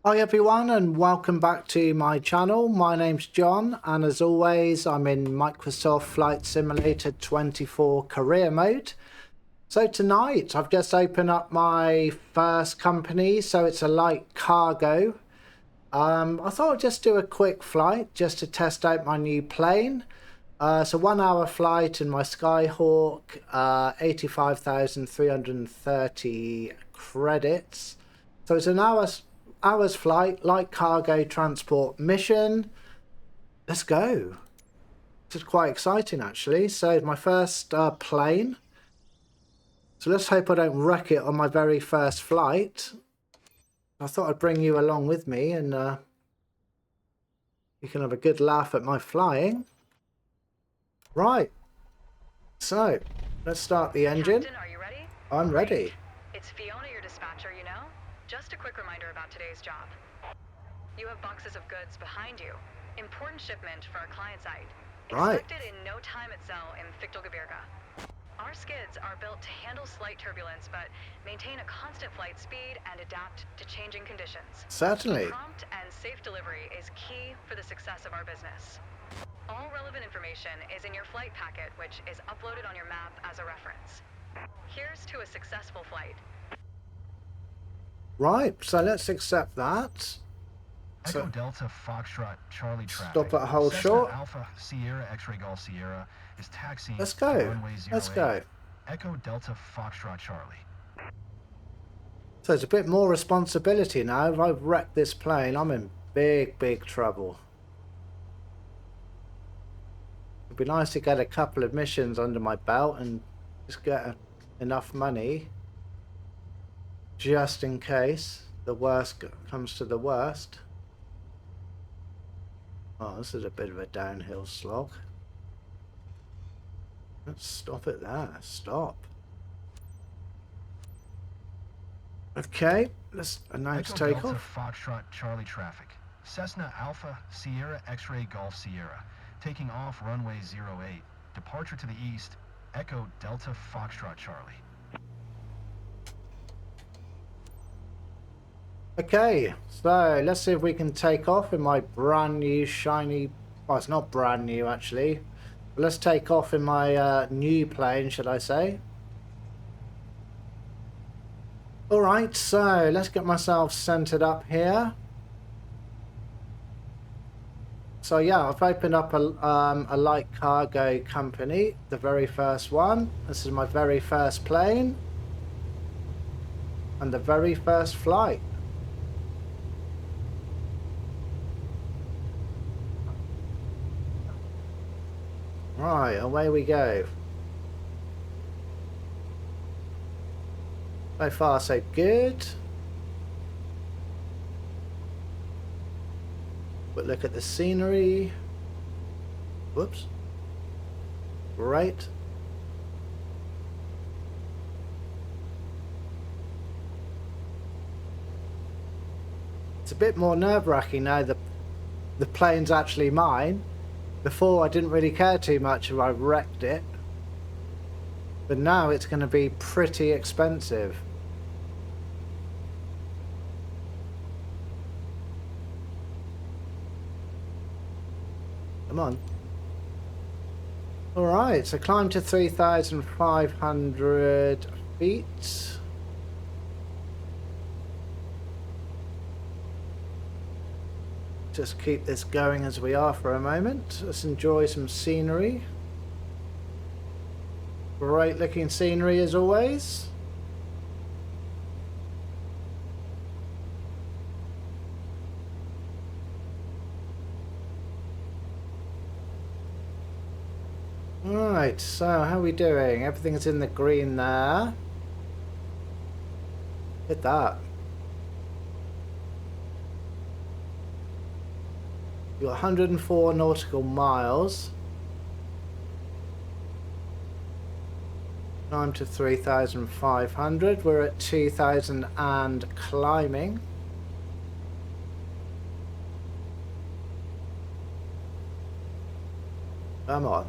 Hi everyone and welcome back to my channel. My name's John and as always I'm in Microsoft Flight Simulator 24 career mode. So tonight I've just opened up my first company, so it's a light cargo. I thought I'd just do a quick flight just to test out my new plane. It's a 1 hour flight in my Skyhawk, 85,330 credits. So it's an hour's flight, light cargo transport mission. Let's go. This is quite exciting actually. So my first plane. So let's hope I don't wreck it on my very first flight. I thought I'd bring you along with me and you can have a good laugh at my flying. Right. So let's start the engine. Captain, are you ready? I'm ready. It's Fiona, your dispatcher, you know? Just a quick reminder about today's job. You have boxes of goods behind you. Important shipment for our client site. Right. Expected in no time at Cell in Fichtelgebirge. Our skids are built to handle slight turbulence, but maintain a constant flight speed and adapt to changing conditions. Certainly. Prompt and safe delivery is key for the success of our business. All relevant information is in your flight packet, which is uploaded on your map as a reference. Here's to a successful flight. Right, so let's accept that. Echo Delta Foxtrot Charlie traffic. Stop at hold Cessna short. Alpha Sierra X-Ray Golf Sierra is taxiing. Let's go. Runway 08. Let's go. Echo Delta Foxtrot Charlie. So it's a bit more responsibility now. If I've wrecked this plane, I'm in big trouble. It'd be nice to get a couple of missions under my belt and just get enough money just in case the worst comes to the worst. Oh, this is a bit of a downhill slog. Let's stop it there. Stop. Okay, let's announce Echo Delta takeoff. Foxtrot Charlie traffic. Cessna Alpha Sierra X-Ray Golf Sierra taking off runway 08. Departure to the east. Echo Delta Foxtrot Charlie. Okay, so let's see if we can take off in my brand new shiny, well it's not brand new actually, but let's take off in my new plane, should I say. Alright, so let's get myself centered up here. So yeah, I've opened up a light cargo company, the very first one. This is my very first plane and the very first flight. Right, away we go. So far so good. But look at the scenery. Whoops. Great. It's a bit more nerve-wracking now that the plane's actually mine. Before I didn't really care too much if I wrecked it, but now it's going to be pretty expensive. Come on. Alright, so climb to 3,500 feet. Just keep this going as we are for a moment. Let's enjoy some scenery. Great looking scenery as always. Alright, so how are we doing? Everything's in the green there. Hit that. You've got 104 nautical miles. Climb to 3,500. We're at 2,000 and climbing. Come on.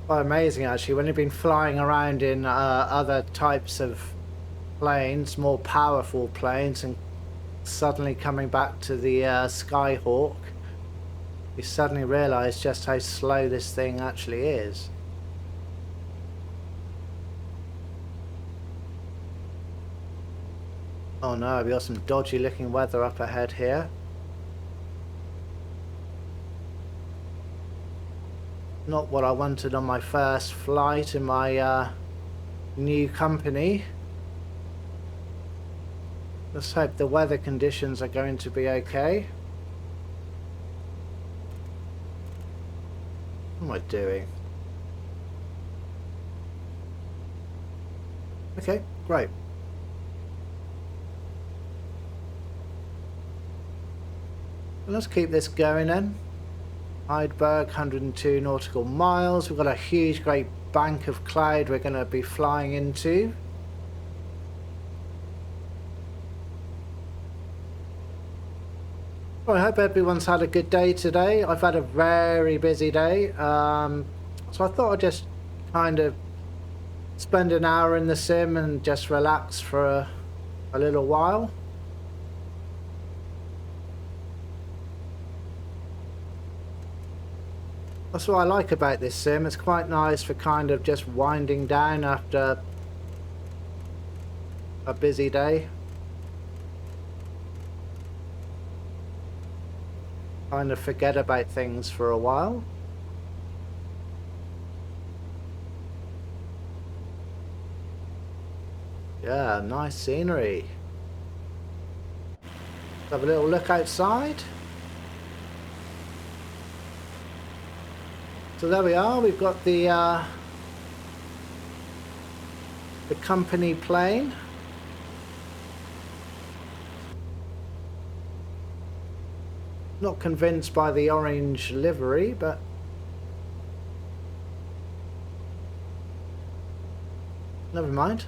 Quite amazing actually when you've been flying around in other types of planes, more powerful planes, and suddenly coming back to the Skyhawk, you suddenly realise just how slow this thing actually is. Oh no, we got some dodgy looking weather up ahead here. Not what I wanted on my first flight in my new company. Let's hope the weather conditions are going to be okay. What am I doing? Okay, great. Let's keep this going then. Heidelberg, 102 nautical miles. We've got a huge, great bank of cloud we're going to be flying into. Well, I hope everyone's had a good day today. I've had a very busy day. So I thought I'd just kind of spend an hour in the sim and just relax for a little while. That's what I like about this sim. It's quite nice for kind of just winding down after a busy day. Kind of forget about things for a while. Yeah, nice scenery. Let's have a little look outside. So there we are, we've got the company plane. Not convinced by the orange livery, but never mind.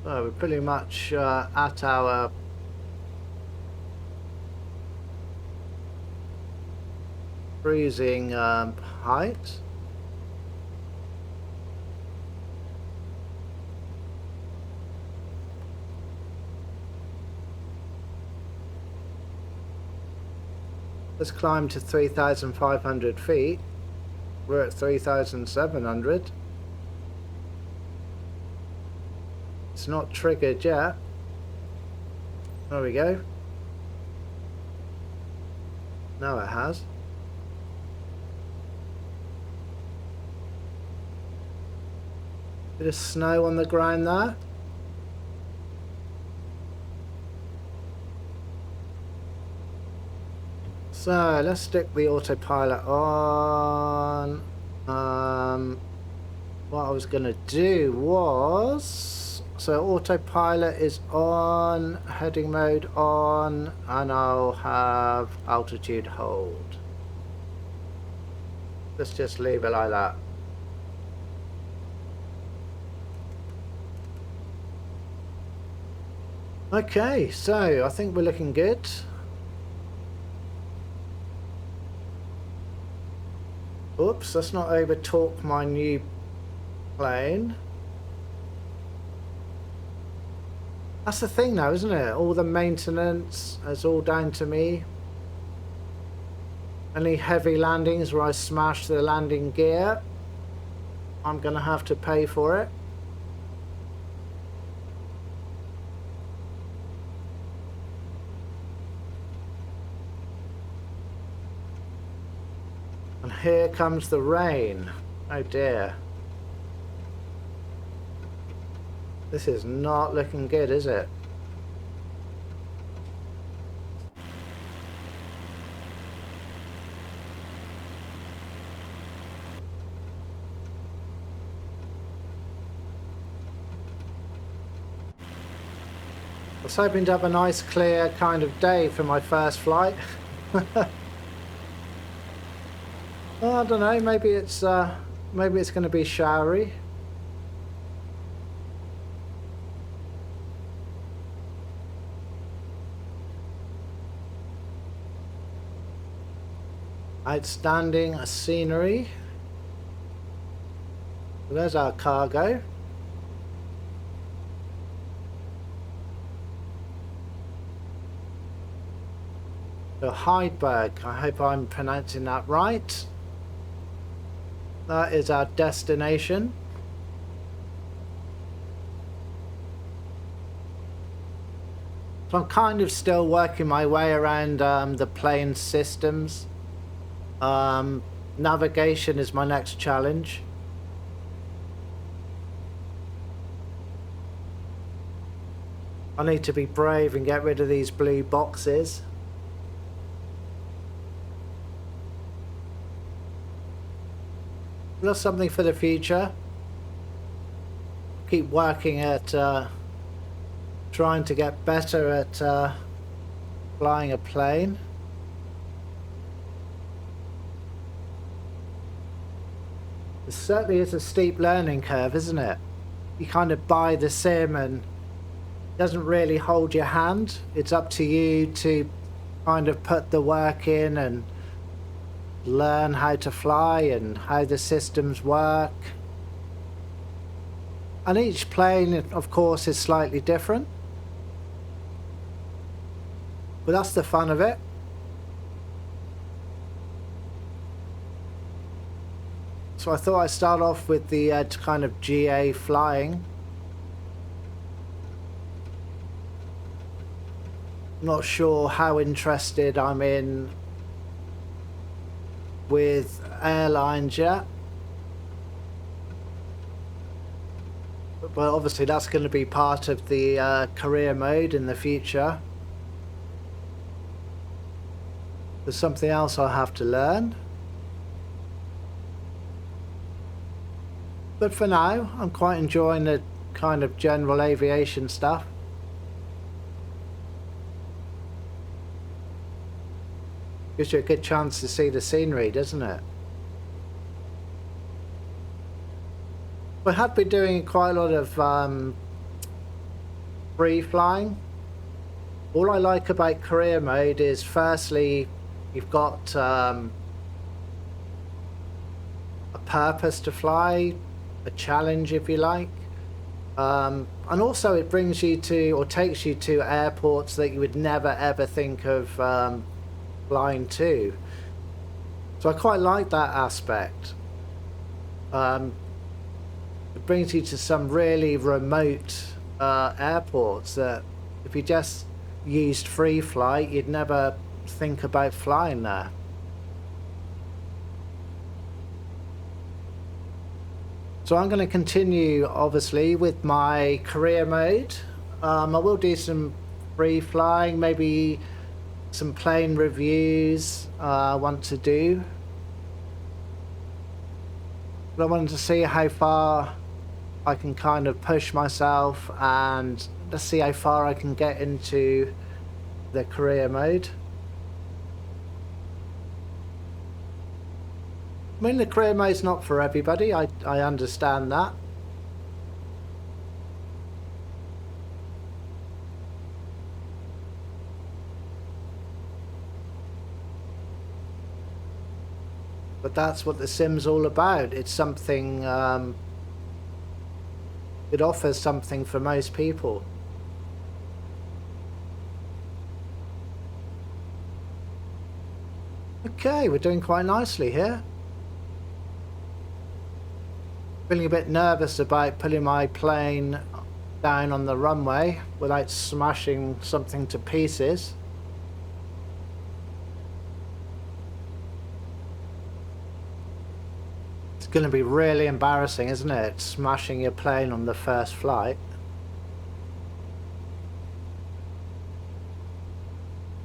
So we're pretty much at our cruising height. Let's climb to 3,500 feet. We're at 3,700. It's not triggered yet. There we go. Now it has. Bit of snow on the ground there. So let's stick the autopilot on. What I was gonna do was, so autopilot is on, heading mode on, and I'll have altitude hold. Let's just leave it like that. Okay, so I think we're looking good. Oops, let's not over torque my new plane. That's the thing now, isn't it? All the maintenance is all down to me. Any heavy landings where I smash the landing gear, I'm gonna have to pay for it. And here comes the rain. Oh dear. This is not looking good, is it? I was hoping to have a nice clear kind of day for my first flight. Well, I don't know, maybe it's going to be showery. Outstanding scenery. There's our cargo. So Heidelberg, I hope I'm pronouncing that right. That is our destination. So I'm kind of still working my way around the plane systems. Navigation is my next challenge. I need to be brave and get rid of these blue boxes. That's something for the future. Keep working at trying to get better at flying a plane. It certainly is a steep learning curve, isn't it? You kind of buy the sim and it doesn't really hold your hand. It's up to you to kind of put the work in and learn how to fly and how the systems work. And each plane, of course, is slightly different. But that's the fun of it. So I thought I'd start off with the kind of GA flying. Not sure how interested I'm in with airlines yet. But obviously that's going to be part of the career mode in the future. There's something else I'll have to learn. But for now, I'm quite enjoying the kind of general aviation stuff. Gives you a good chance to see the scenery, doesn't it? I have been doing quite a lot of free flying. All I like about career mode is firstly, you've got a purpose to fly, a challenge if you like. And also it brings you to, or takes you to airports that you would never ever think of flying to. So I quite like that aspect. It brings you to some really remote airports that if you just used free flight, you'd never think about flying there. So I'm going to continue obviously with my career mode. I will do some free flying, maybe some plane reviews I want to do. But I wanted to see how far I can kind of push myself and let's see how far I can get into the career mode. I mean, the career mode's not for everybody, I understand that. But that's what the sim's all about. It's something, it offers something for most people. Okay, we're doing quite nicely here. Feeling a bit nervous about putting my plane down on the runway without smashing something to pieces. It's going to be really embarrassing, isn't it? Smashing your plane on the first flight.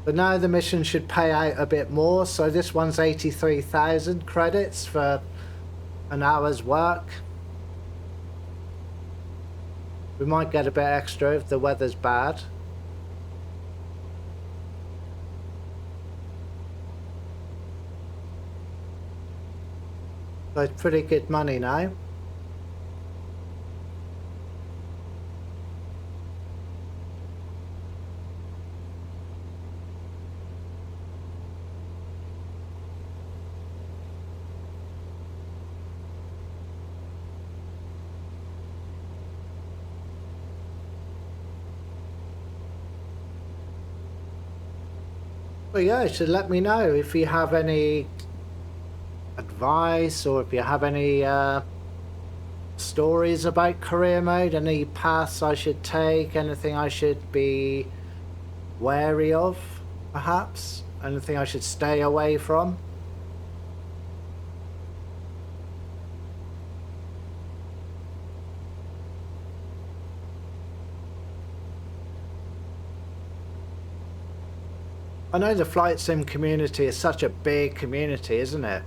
But now the mission should pay out a bit more. So this one's 83,000 credits for an hour's work. We might get a bit extra if the weather's bad. So it's pretty good money now. Well, yeah, you should let me know if you have any advice or if you have any stories about career mode, any paths I should take, anything I should be wary of, perhaps, anything I should stay away from. I know the flight sim community is such a big community, isn't it?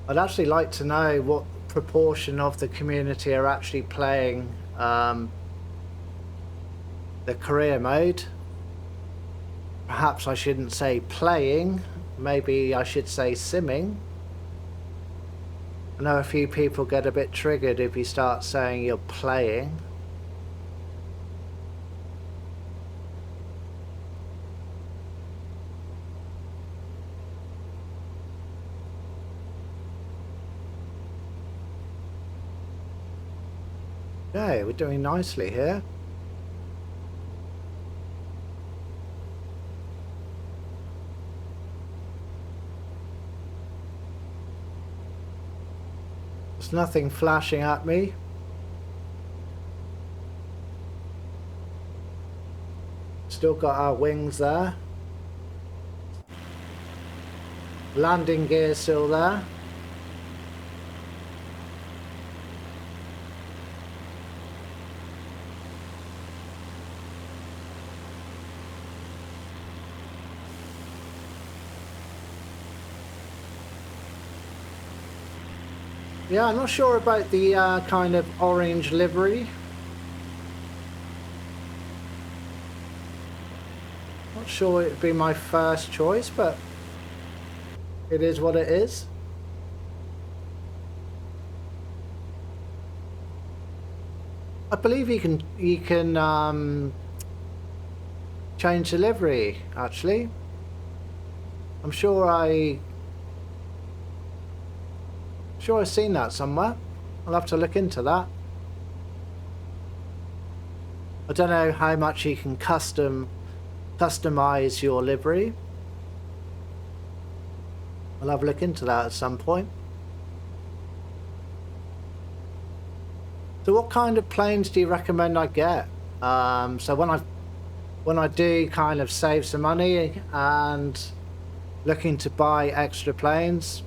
I'd actually like to know what proportion of the community are actually playing the career mode. Perhaps I shouldn't say playing, maybe I should say simming. I know a few people get a bit triggered if you start saying you're playing. Yeah, we're doing nicely here. There's nothing flashing at me. Still got our wings there. Landing gear still there. Yeah, I'm not sure about the kind of orange livery. Not sure it'd be my first choice, but it is what it is. I believe you can change the livery, actually. I'm sure I've seen that somewhere. I'll have to look into that. I don't know how much you can customize your livery. I'll have a look into that at some point. So what kind of planes do you recommend I get? So when I do kind of save some money and looking to buy extra planes,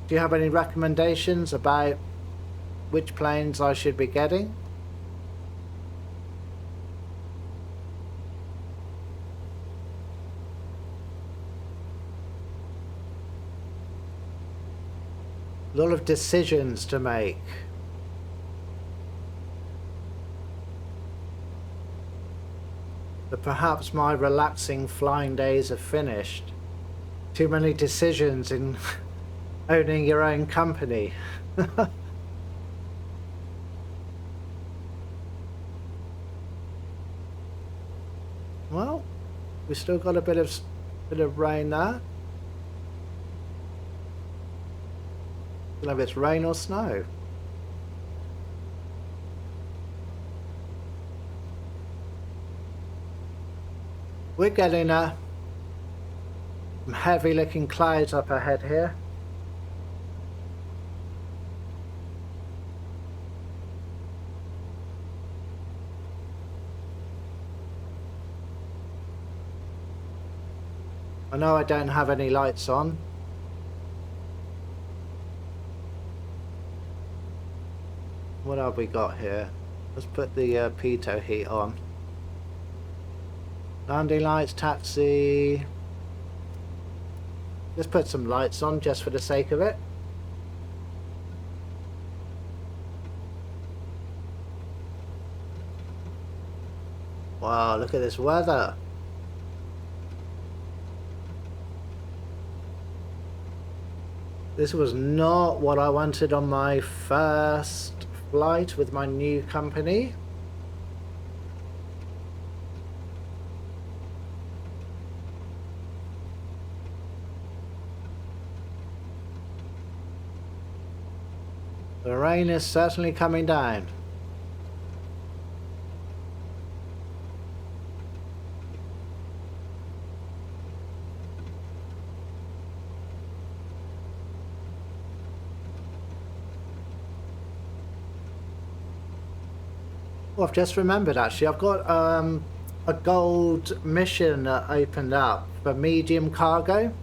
do you have any recommendations about which planes I should be getting? A lot of decisions to make. But perhaps my relaxing flying days are finished. Too many decisions in owning your own company. Well, we still got a bit of rain there. I don't know if it's rain or snow. We're getting some heavy looking clouds up ahead here. I know I don't have any lights on. What have we got here? Let's put the pitot heat on. Landing lights, taxi. Let's put some lights on just for the sake of it. Wow, look at this weather. This was not what I wanted on my first flight with my new company. The rain is certainly coming down. Oh, I've just remembered actually. I've got a gold mission opened up for medium cargo.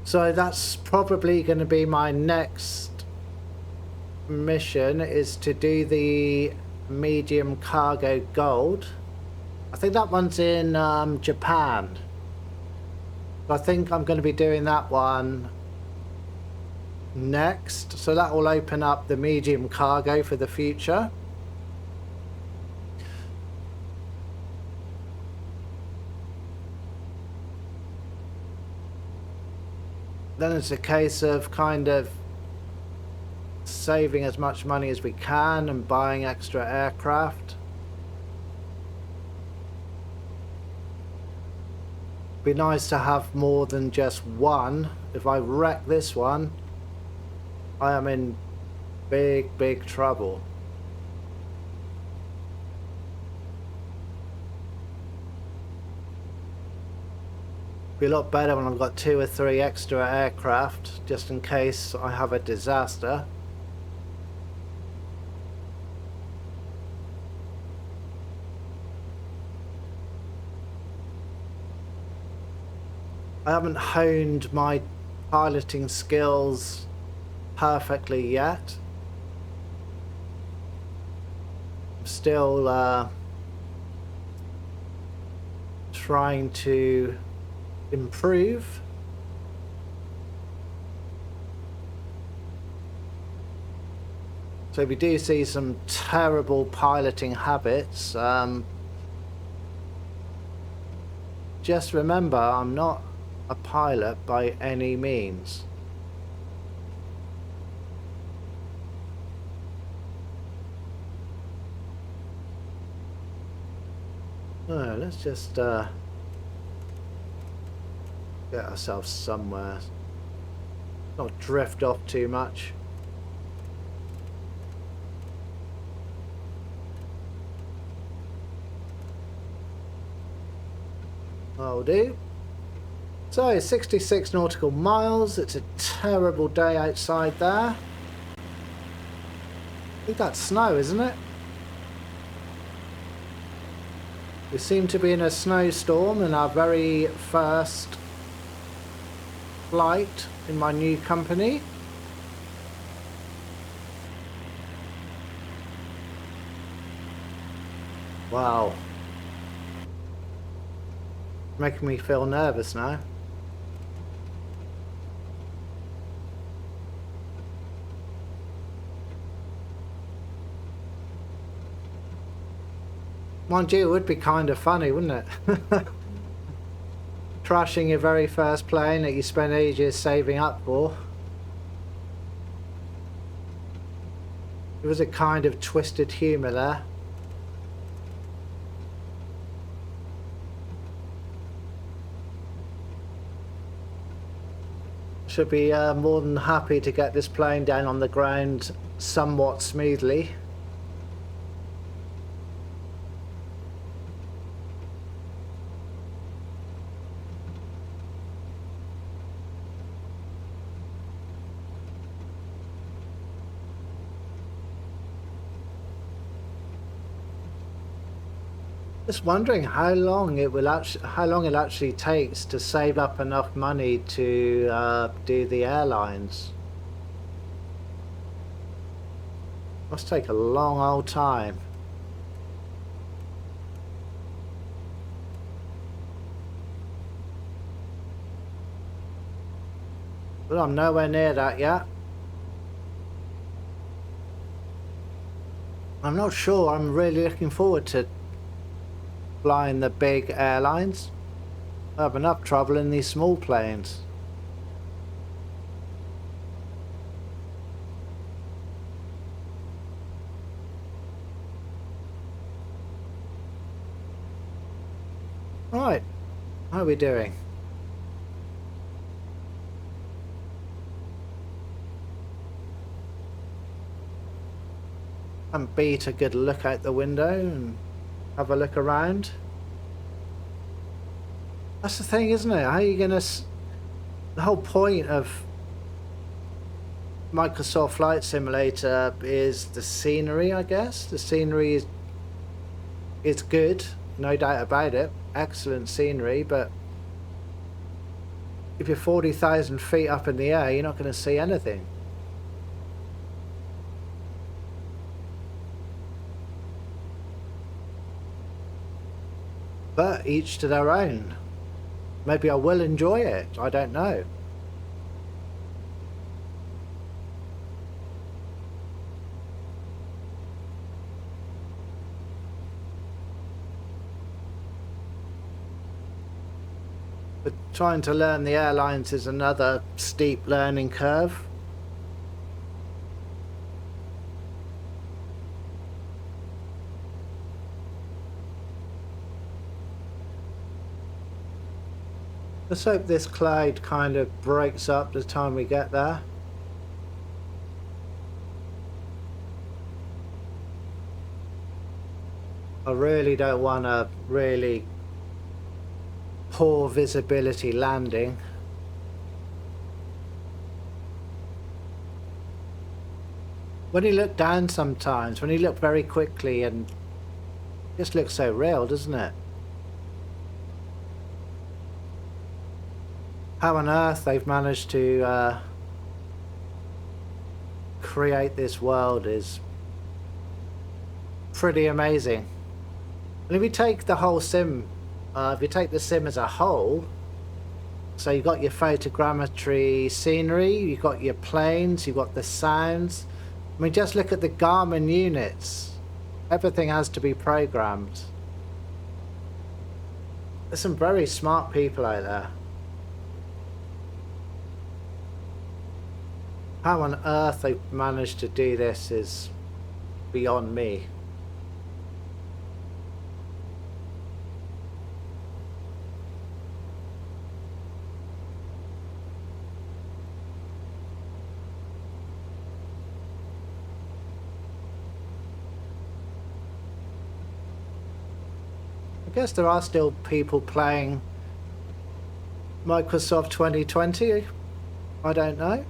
So that's probably going to be my next mission, is to do the medium cargo gold. I think that one's in Japan. I think I'm going to be doing that one next. So that will open up the medium cargo for the future. Then it's a case of kind of saving as much money as we can and buying extra aircraft. Be nice to have more than just one. If I wreck this one, I am in big trouble. Be a lot better when I've got 2 or 3 extra aircraft, just in case I have a disaster. I haven't honed my piloting skills perfectly yet. I'm still trying to improve. So we do see some terrible piloting habits. Just remember, I'm not a pilot by any means. Oh, let's just get ourselves somewhere, not drift off too much. I'll do. So 66 nautical miles. It's a terrible day outside there. I think that's snow, isn't it? We seem to be in a snowstorm in our very first flight in my new company. Wow. Making me feel nervous now. Mind you, it would be kind of funny, wouldn't it? Crashing your very first plane that you spent ages saving up for. There was a kind of twisted humour there. Should be more than happy to get this plane down on the ground somewhat smoothly. Just wondering how long it actually takes to save up enough money to do the airlines. Must take a long old time. But I'm nowhere near that yet. I'm not sure I'm really looking forward to flying the big airlines. I have enough trouble in these small planes. Right, how are we doing? And beat a good look out the window and have a look around. That's the thing, isn't it? How are you gonna... The whole point of Microsoft Flight Simulator is the scenery, I guess. The scenery is good, no doubt about it. Excellent scenery, but if you're 40,000 feet up in the air, you're not going to see anything. But each to their own. Maybe I will enjoy it, I don't know. But trying to learn the airlines is another steep learning curve. Let's hope this cloud kind of breaks up the time we get there. I really don't want a really poor visibility landing. When you look down sometimes, when you look very quickly, and it just looks so real, doesn't it? How on earth they've managed to create this world is pretty amazing. And if you take the whole sim, if you take the sim as a whole, so you've got your photogrammetry scenery, you've got your planes, you've got the sounds. I mean, just look at the Garmin units. Everything has to be programmed. There's some very smart people out there. How on earth they've managed to do this is beyond me. I guess there are still people playing Microsoft 2020. I don't know.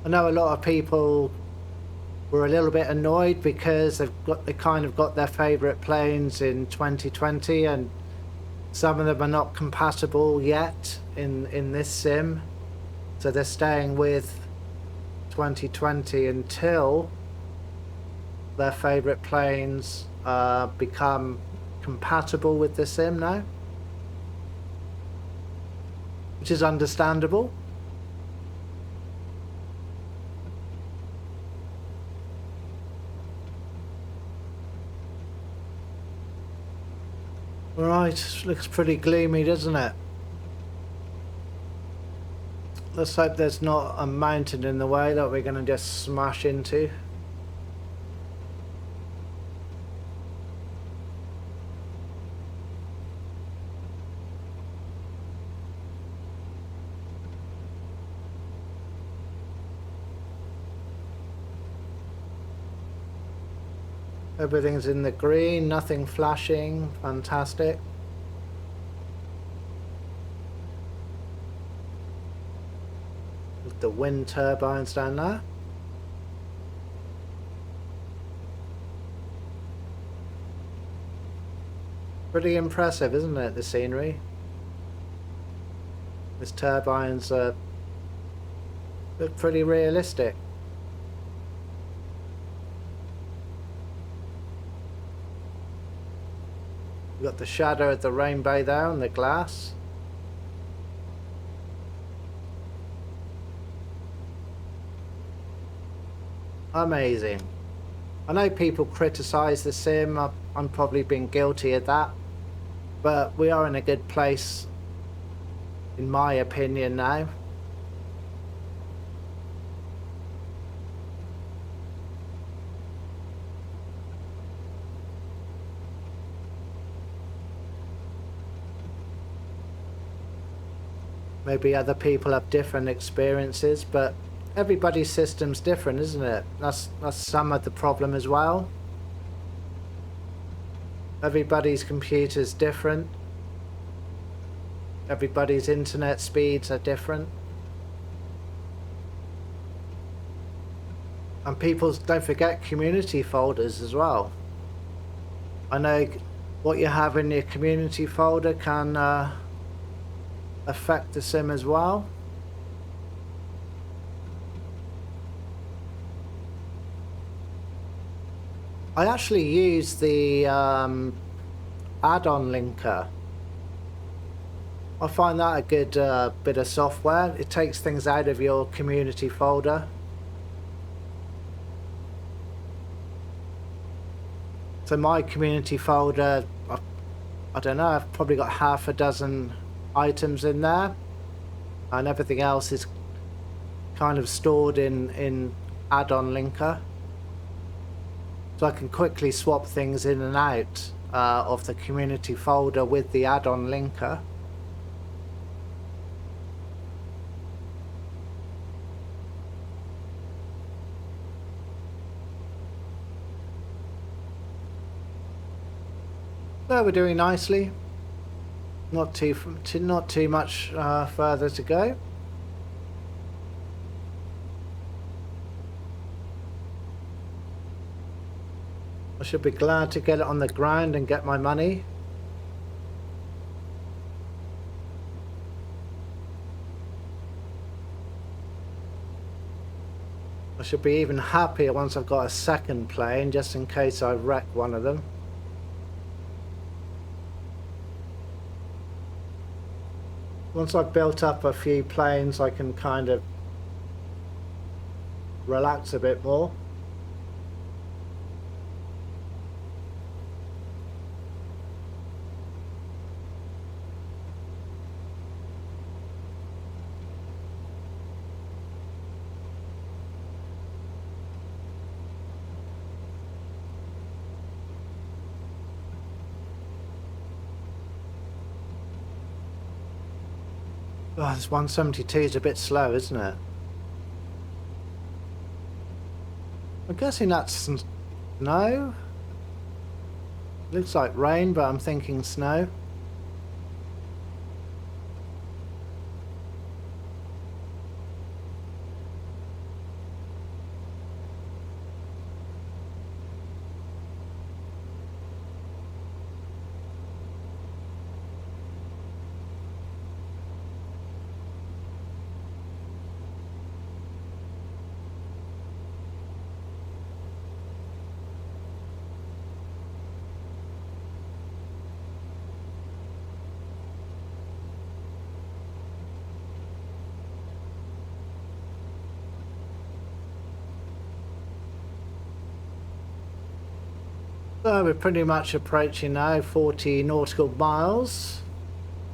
I know a lot of people were a little bit annoyed because they kind of got their favourite planes in 2020, and some of them are not compatible yet in this sim, so they're staying with 2020 until their favourite planes become compatible with the sim now, which is understandable. Right, looks pretty gloomy, doesn't it? Let's hope there's not a mountain in the way that we're going to just smash into. Everything's in the green, nothing flashing, fantastic. With the wind turbines down there. Pretty impressive, isn't it, the scenery? These turbines look pretty realistic. We've got the shadow of the rainbow there on the glass. Amazing. I know people criticise the sim, I'm probably been guilty of that, but we are in a good place, in my opinion, now. Maybe other people have different experiences, but everybody's system's different, isn't it? That's some of the problem as well. Everybody's computer's different. Everybody's internet speeds are different. And people, don't forget community folders as well. I know what you have in your community folder can affect the sim as well. I actually use the add-on linker. I find that a good bit of software. It takes things out of your community folder. So my community folder, I don't know, I've probably got half a dozen items in there, and everything else is kind of stored in add-on linker. So I can quickly swap things in and out of the community folder with the add-on linker. So we're doing nicely. Not too much further to go. I should be glad to get it on the ground and get my money. I should be even happier once I've got a second plane, just in case I wreck one of them. Once I've built up a few planes, I can kind of relax a bit more. Oh, this 172 is a bit slow, isn't it? I'm guessing that's snow. Looks like rain, but I'm thinking snow. So we're pretty much approaching now 40 nautical miles,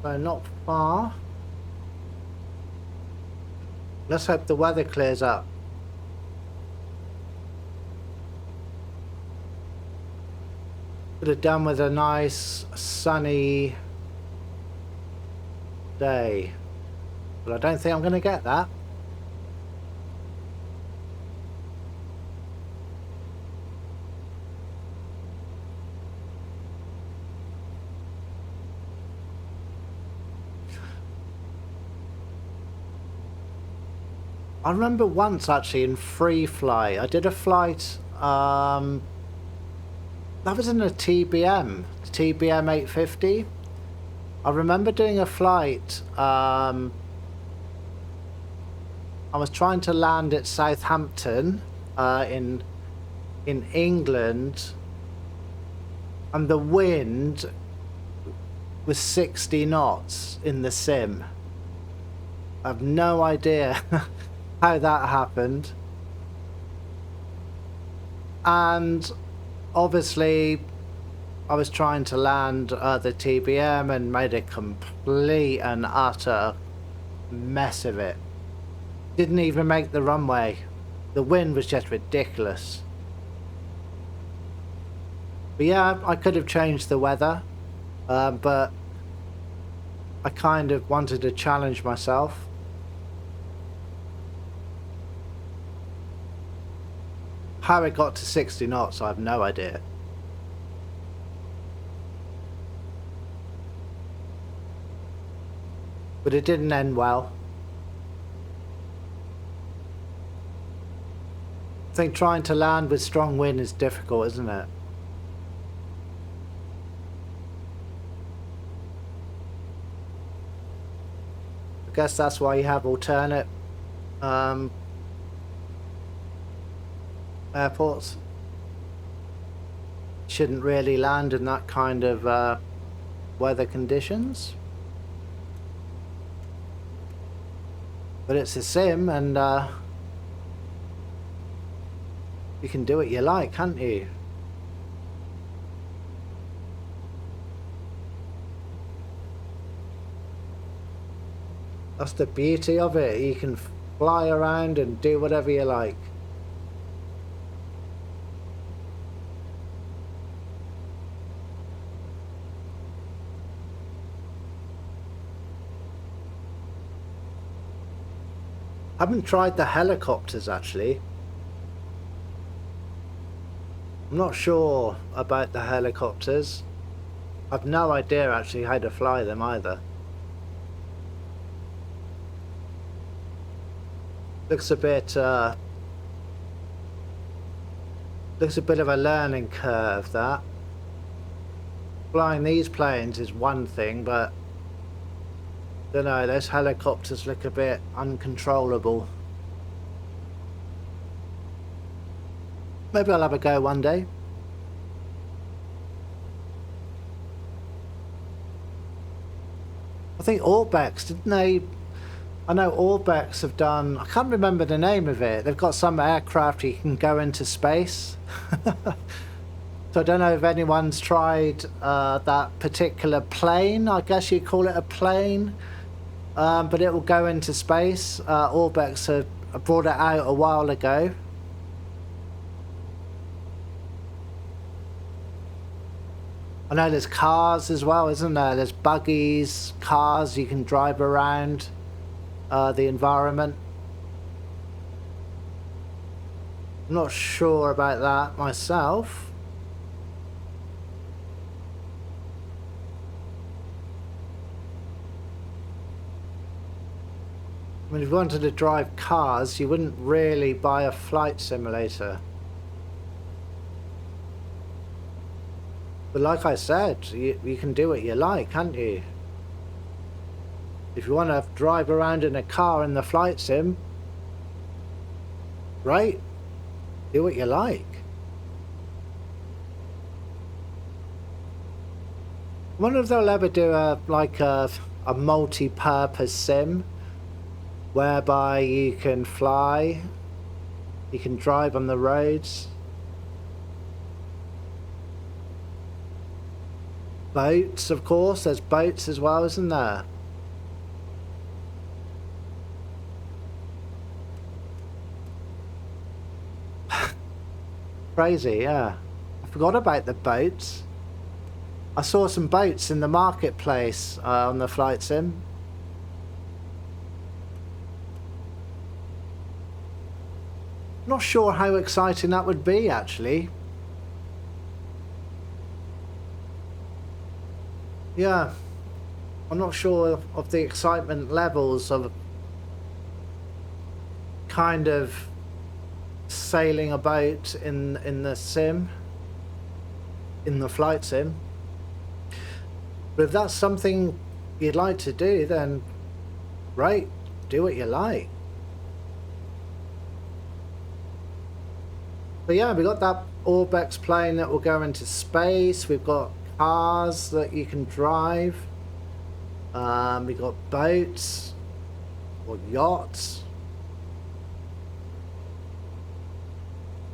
so not far. Let's hope the weather clears up. Could have done with a nice sunny day, but I don't think I'm going to get that. I remember once actually in free flight, I did a flight, that was in a TBM 850. I remember doing a flight, I was trying to land at Southampton in England, and the wind was 60 knots in the sim. I have no idea how that happened, and obviously I was trying to land the TBM and made a complete and utter mess of it. Didn't even make the runway. The wind was just ridiculous. But yeah, I could have changed the weather, but I kind of wanted to challenge myself. How it got to 60 knots, I have no idea. But it didn't end well. I think trying to land with strong wind is difficult, isn't it? I guess that's why you have alternate airports. Shouldn't really land in that kind of weather conditions. But it's a sim, and you can do what you like, can't you? That's the beauty of it. You can fly around and do whatever you like. I haven't tried the helicopters actually. I'm not sure about the helicopters. I've no idea actually how to fly them either. Looks a bit of a learning curve, that. Flying these planes is one thing, but I don't know, those helicopters look a bit uncontrollable. Maybe I'll have a go one day. I think Orbex, didn't they? I know Orbex have done, I can't remember the name of it. They've got some aircraft you can go into space. So I don't know if anyone's tried that particular plane. I guess you call it a plane. But it will go into space. Orbex have brought it out a while ago. I know there's cars as well, isn't there? There's buggies, cars, you can drive around the environment. I'm not sure about that myself. I mean, if you wanted to drive cars, you wouldn't really buy a flight simulator. But like I said, you can do what you like, can't you? If you want to drive around in a car in the flight sim, right? Do what you like. I wonder if they'll ever do a multi-purpose sim whereby you can fly, you can drive on the roads. Boats, of course, there's boats as well, isn't there? Crazy, yeah. I forgot about the boats. I saw some boats in the marketplace on the flight sim. Not sure how exciting that would be, actually. Yeah, I'm not sure of the excitement levels of kind of sailing a boat in the sim, in the flight sim. But if that's something you'd like to do, then right, do what you like. But yeah, we got that Orbex plane that will go into space. We've got cars that you can drive. We got boats or yachts.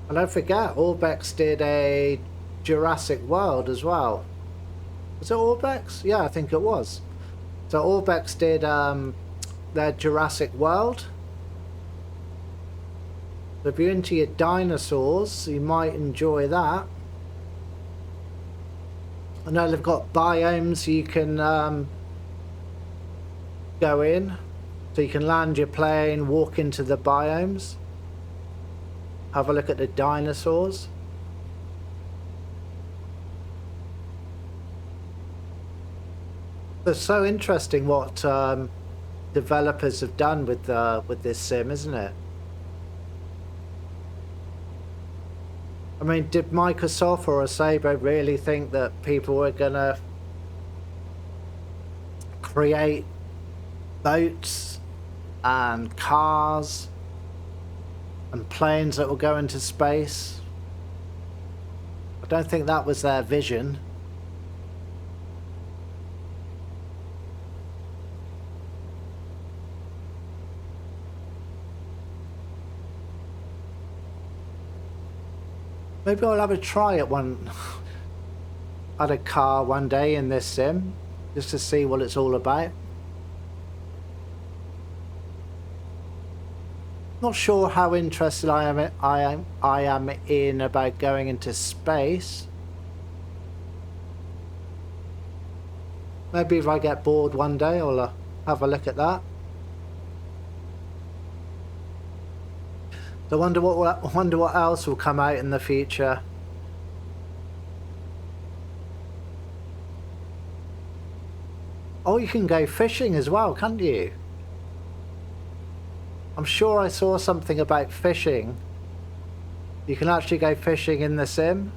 And don't forget, Orbex did a Jurassic World as well. Was it Orbex? Yeah, I think it was. So Orbex did their Jurassic World. So if you're into your dinosaurs, you might enjoy that. I know they've got biomes you can go in. So you can land your plane, walk into the biomes. Have a look at the dinosaurs. It's so interesting what developers have done with this sim, isn't it? I mean, did Microsoft or Asobo really think that people were gonna create boats and cars and planes that will go into space? I don't think that was their vision. Maybe I'll have a try at a car one day in this sim, just to see what it's all about. Not sure how interested I am in about going into space. Maybe if I get bored one day, I'll have a look at that. I wonder what else will come out in the future. Oh, you can go fishing as well, can't you? I'm sure I saw something about fishing. You can actually go fishing in the sim.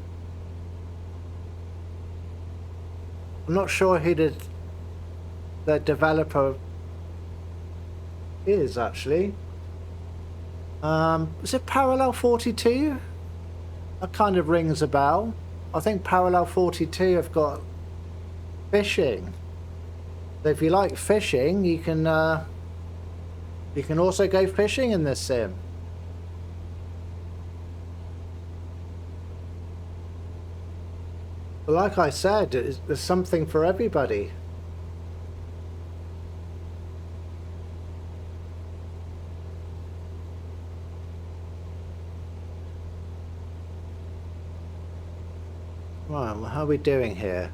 I'm not sure who the developer is actually. Is it Parallel 42? That kind of rings a bell. I think Parallel 42 have got fishing. So if you like fishing, you can also go fishing in this sim. But like I said, there's something for everybody. Right, well, how are we doing here?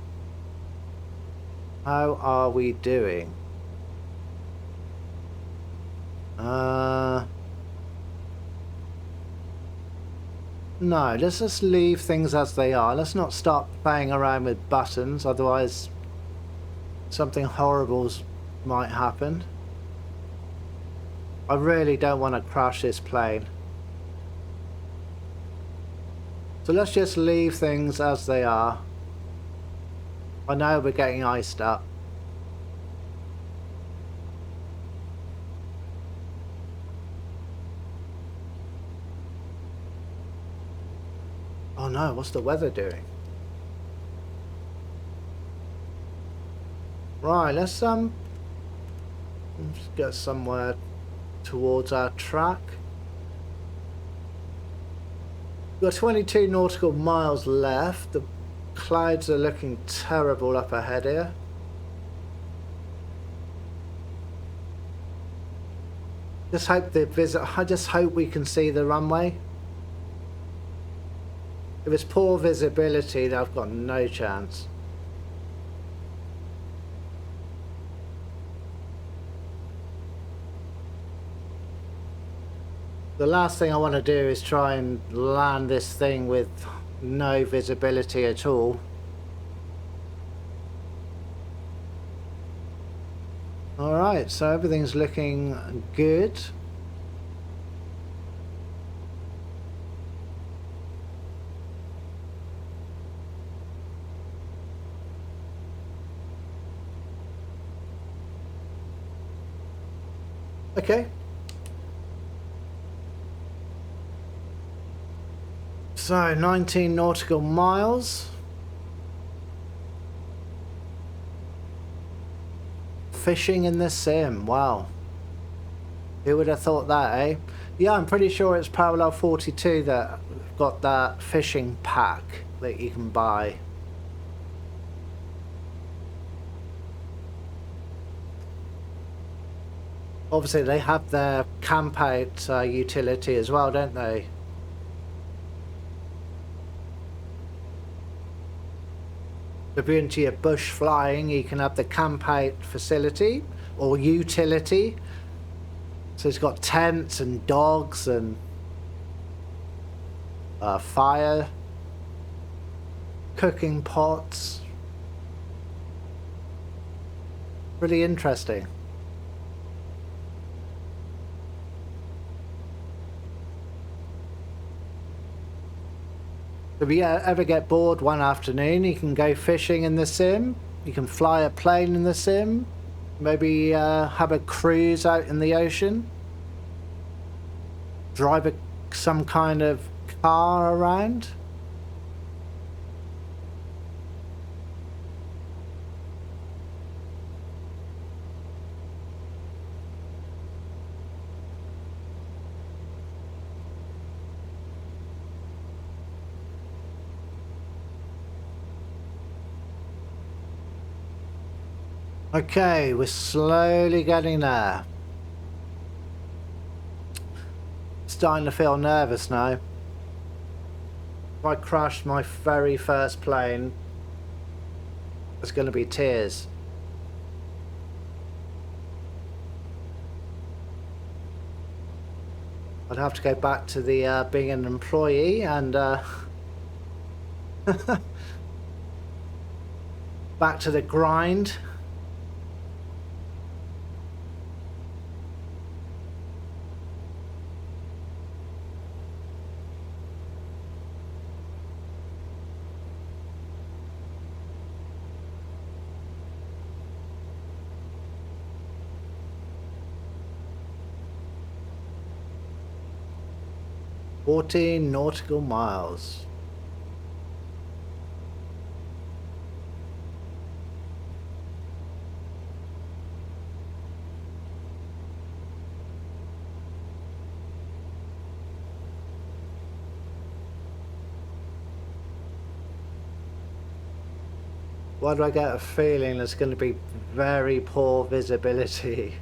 How are we doing? No, let's just leave things as they are. Let's not start playing around with buttons, otherwise something horrible might happen. I really don't want to crash this plane. So let's just leave things as they are. I know we're getting iced up. Oh no, what's the weather doing? Right, let's get somewhere towards our track. We've got 22 nautical miles left. The clouds are looking terrible up ahead here. I just hope we can see the runway. If it's poor visibility, then I've got no chance. The last thing I want to do is try and land this thing with no visibility at all. Alright, so everything's looking good. Okay. So 19 nautical miles. Fishing in the sim, wow. Who would have thought that, eh? Yeah, I'm pretty sure it's Parallel 42 that got that fishing pack that you can buy. Obviously they have their camp out utility as well, don't they? If you're into your bush flying, you can have the camp out facility or utility. So it's got tents and dogs and fire, cooking pots. Really interesting. If you ever get bored one afternoon, you can go fishing in the sim. You can fly a plane in the sim. Maybe have a cruise out in the ocean. Drive some kind of car around. Okay, we're slowly getting there. Starting to feel nervous now. If I crash my very first plane, it's going to be tears. I'd have to go back to the being an employee and back to the grind. "14 nautical miles. Why do I get a feeling there's going to be very poor visibility?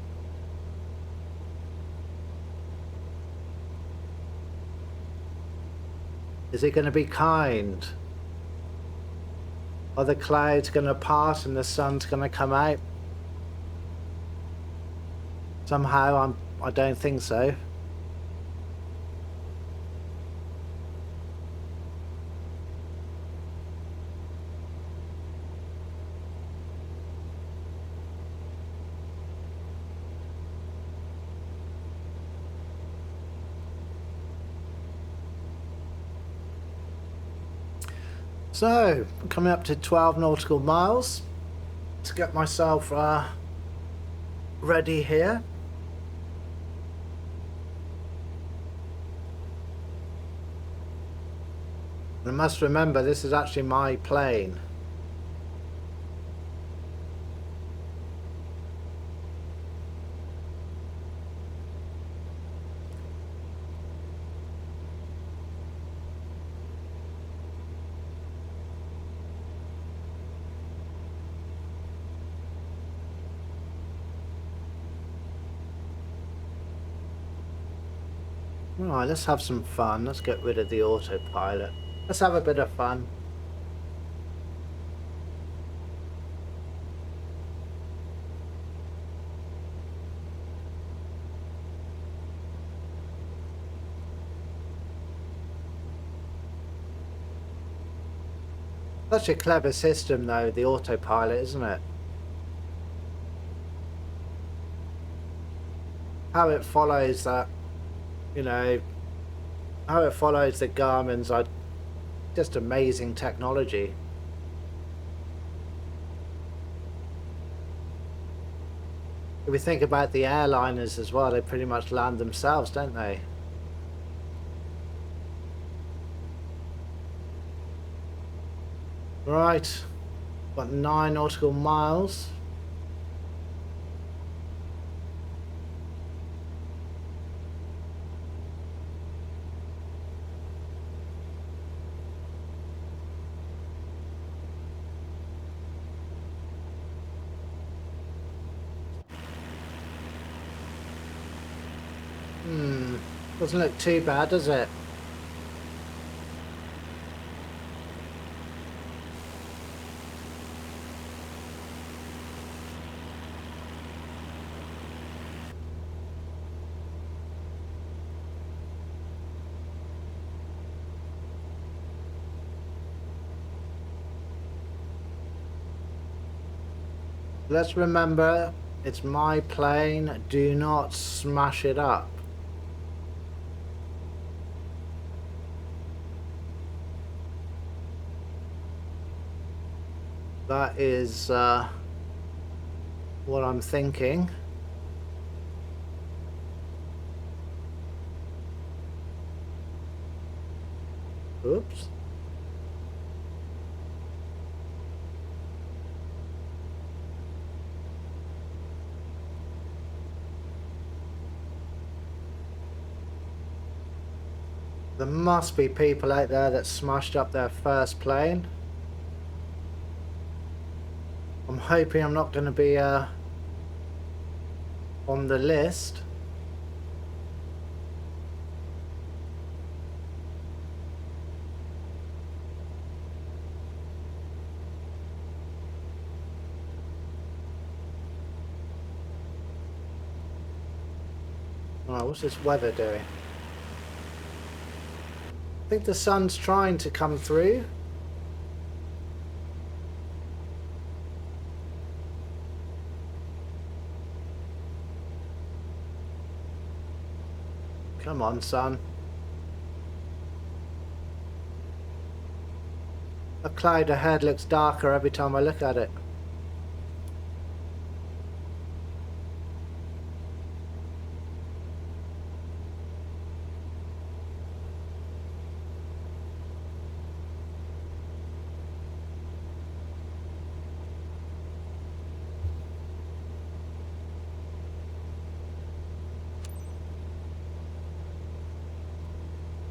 Is it going to be kind? Are the clouds going to part and the sun's going to come out? Somehow I don't think so. So, I'm coming up to 12 nautical miles. Let's get myself ready here. And I must remember, this is actually my plane. Alright, let's have some fun. Let's get rid of the autopilot. Let's have a bit of fun. Such a clever system though, the autopilot, isn't it? How it follows that, you know, how it follows the Garmin's are just amazing technology. If we think about the airliners as well, they pretty much land themselves, don't they? Right, got 9 nautical miles. Doesn't look too bad, does it? Let's remember, it's my plane. Do not smash it up. That is what I'm thinking. Oops. There must be people out there that smashed up their first plane. I'm hoping I'm not going to be on the list. Oh, what's this weather doing? I think the sun's trying to come through. Come on, sun. The cloud ahead looks darker every time I look at it.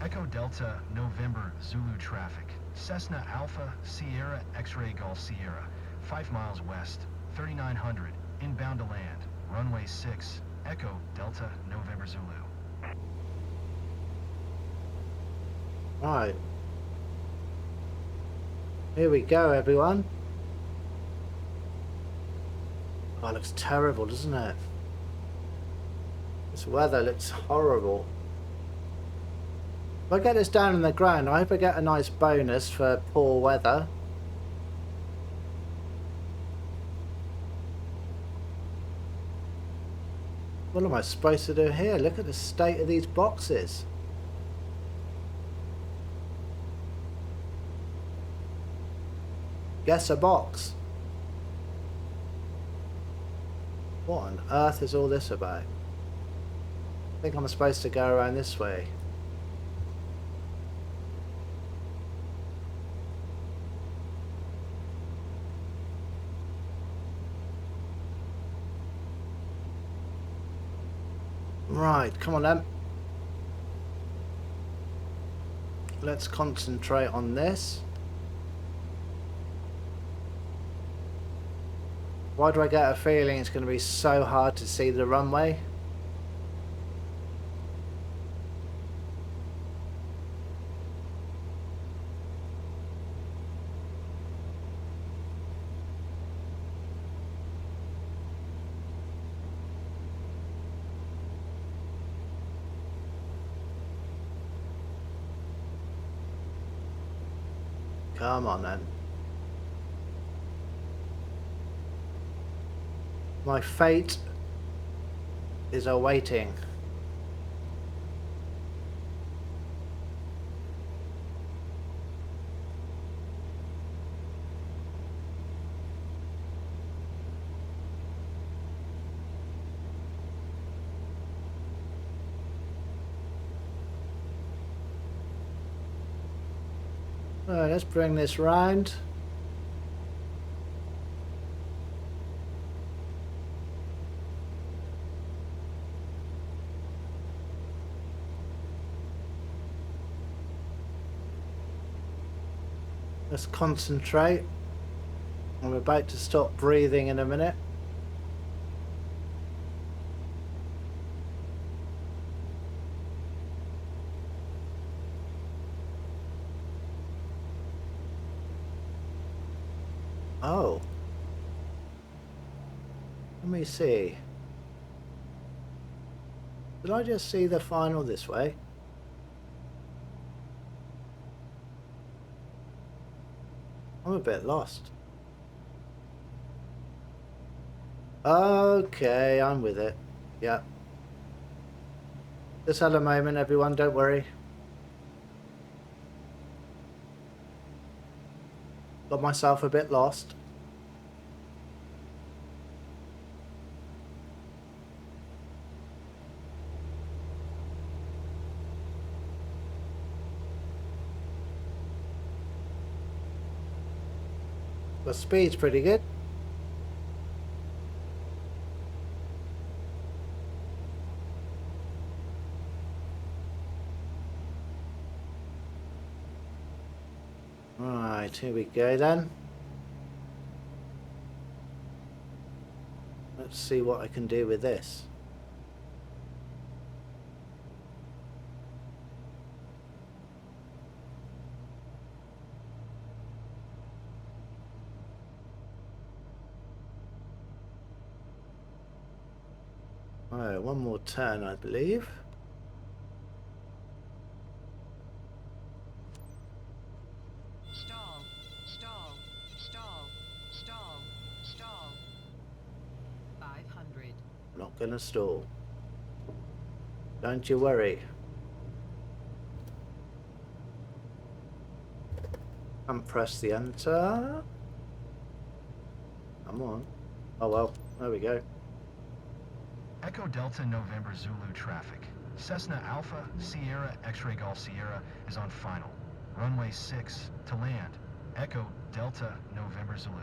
Echo Delta, November, Zulu traffic. Cessna Alpha, Sierra, X-ray Golf Sierra. 5 miles west, 3900, inbound to land. Runway 6, Echo Delta, November, Zulu. Right. Here we go, everyone. Oh, it looks terrible, doesn't it? This weather looks horrible. If I get this down on the ground, I hope I get a nice bonus for poor weather. What am I supposed to do here? Look at the state of these boxes. Guess a box. What on earth is all this about? I think I'm supposed to go around this way. Right, come on then. Let's concentrate on this. Why do I get a feeling it's going to be so hard to see the runway? Come on then. My fate is awaiting. Alright, let's bring this round. Let's concentrate. I'm about to stop breathing in a minute. Oh. Let me see. Did I just see the final this way? I'm a bit lost. Okay, I'm with it. Yeah. Just had a moment, everyone, don't worry. Got myself a bit lost. The speed's pretty good. Right, here we go then. Let's see what I can do with this. Alright, one more turn, I believe. Stall, stall, stall, stall, stall. 500. Not gonna stall. Don't you worry. And press the enter. Come on. Oh well, there we go. Echo Delta November Zulu traffic. Cessna Alpha Sierra X-Ray Golf Sierra is on final. Runway 6 to land. Echo Delta November Zulu.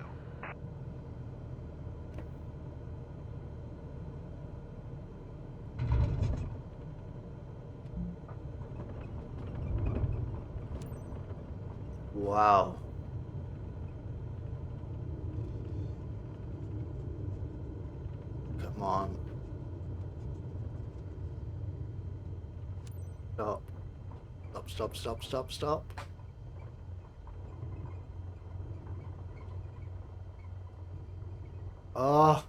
Wow. Come on. Stop. Stop, stop, stop, stop, stop. Oh.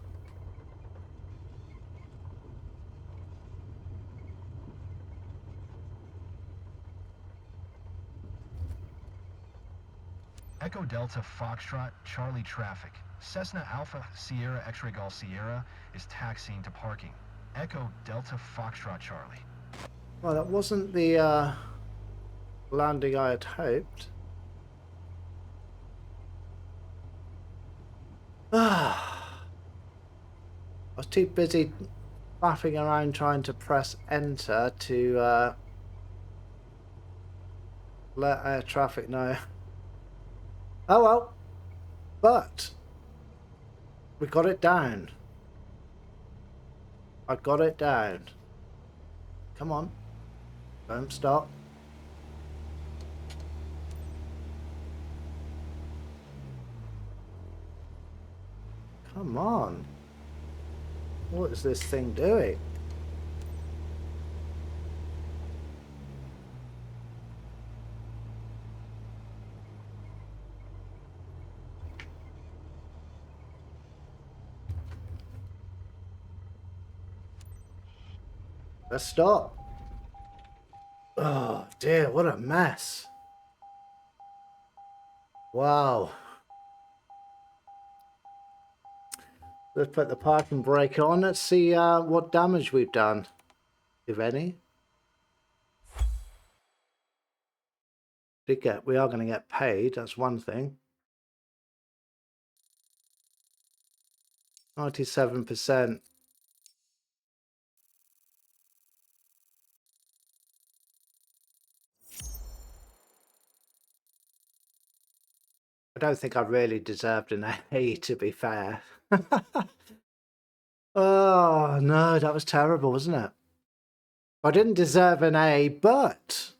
Echo Delta Foxtrot Charlie traffic. Cessna Alpha Sierra X-Ray Golf Sierra is taxiing to parking. Echo Delta Foxtrot Charlie. Well, that wasn't the landing I had hoped. I was too busy faffing around trying to press enter to let air traffic know. Oh well, but we got it down. I got it down. Come on, don't stop. Come on. What is this thing doing? Let's stop. Oh dear, what a mess. Wow. Let's put the parking brake on. Let's see what damage we've done, if any. We are going to get paid, that's one thing. 97%. I don't think I really deserved an A, to be fair. Oh, no, that was terrible, wasn't it? I didn't deserve an A, but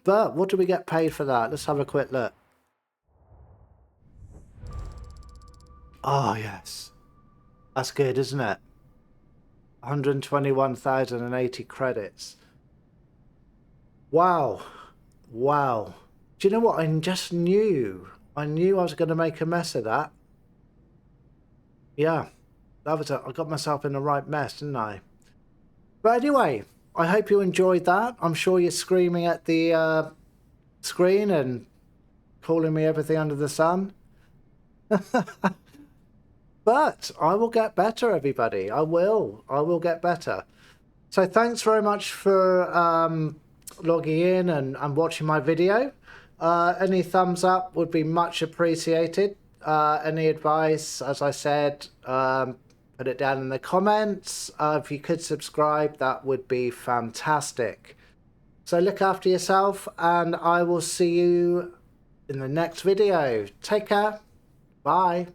what do we get paid for that? Let's have a quick look. Oh, yes. That's good, isn't it? 121,080 credits. Wow. Wow. Do you know what? I just knew. I knew I was going to make a mess of that. Yeah. I got myself in the right mess, didn't I? But anyway, I hope you enjoyed that. I'm sure you're screaming at the screen and calling me everything under the sun. But I will get better, everybody. I will get better. So thanks very much for logging in and watching my video. Any thumbs up would be much appreciated. Any advice, as I said, put it down in the comments. If you could subscribe, that would be fantastic. So look after yourself, and I will see you in the next video. Take care. Bye.